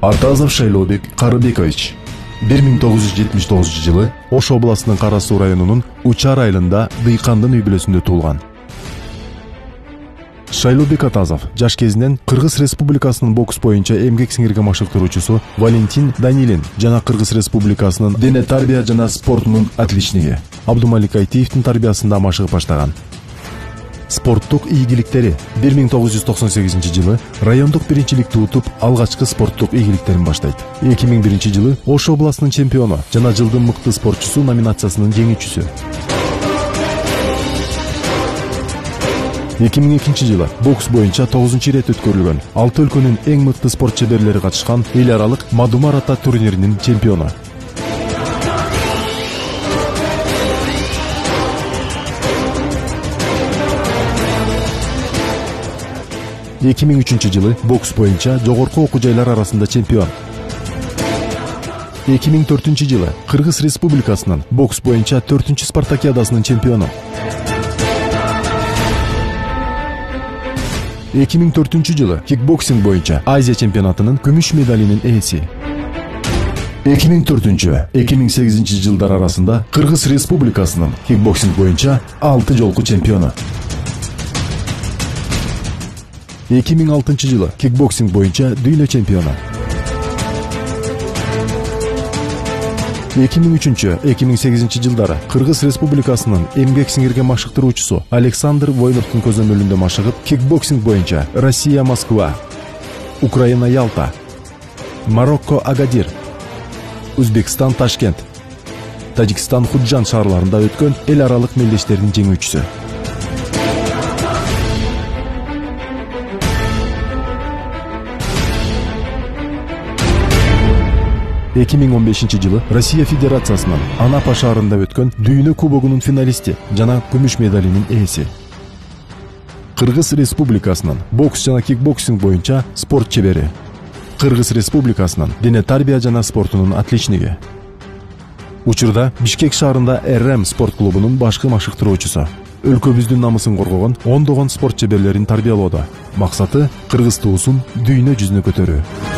Артазов Шайлообек Карыбекович 1979 жылы Ош областынын Кара Суу районунун Учар айылында дыйкандын үй бүлөсүндө туулган. Шайлообек Атазов жаш кезинен Кыргыз Республикасынын бокс боюнча эмгек сиңирген машыктыруучусу Валентин Данилин жана Кыргыз Республикасынын дене тарбия жана спортунун отличниги Абдумалик Айтиевдин тарбиясында машыгып баштаган. Спорттук ийгиликтери 1998 жылы райондук биринчиликти утуп, алгачкы спорттук ийгиликтерин баштайт. 2001 жылы Ош областынын чемпиону жана жылдын мыкты спортчусу номинациясынын жеңүүчүсү. 2002 жылы бокс боюнча 9 ирет өткөрүлгөн 6 өлкөнүн эң мыкты спорт чеберлери катышкан эл аралык Мадумар ата турниринин чемпиону. 2003 жылы бокс боюнча жогорку окуу жайлар арасында чемпион. 2004 жылы Кыргыз Республикасынын бокс боюнча 4-чү спартакиадасынын чемпиону. 2004 жылы кикбоксинг боюнча Азия чемпионатынын күмүш медалинин ээси. 2004-2008 жылдар арасында Кыргыз Республикасынын кикбоксинг боюнча 6 жолку чемпиону. 2006 жылы кикбоксинг боюнча дүйнө чемпиону. 2003-2008 жылдары Кыргыз Республикасынын эмгек сиңирген машыктыруучусу Александр Воиновдун көзөмөлүндө машыгып, кикбоксинг боюнча Россия Москва, Украина Ялта, Марокко Агадир, Өзбекстан Ташкент, Тажикстан Худжан шаарларында өткөн эл аралык мелдештердин жеңүүчүсү. 2015 жылы Россия Федерациясынын Анапа шаарында өткөн дүйнө кубогунун финалисти жана күмүш медалинин ээси. Кыргыз Республикасынын бокс жана кикбоксинг боюнча спорт чебери. Кыргыз Республикасынын дене тарбия жана спортунун отличниги. Учурда Бишкек шаарында РМ спорт клубунун башкы машыктыруучусу. Өлкөбүздүн намысын коргогон ондогон спорт чеберлерин тарбиялоодо. Максаты кыргыз туусун дүйнө жүзүнө көтөрүү.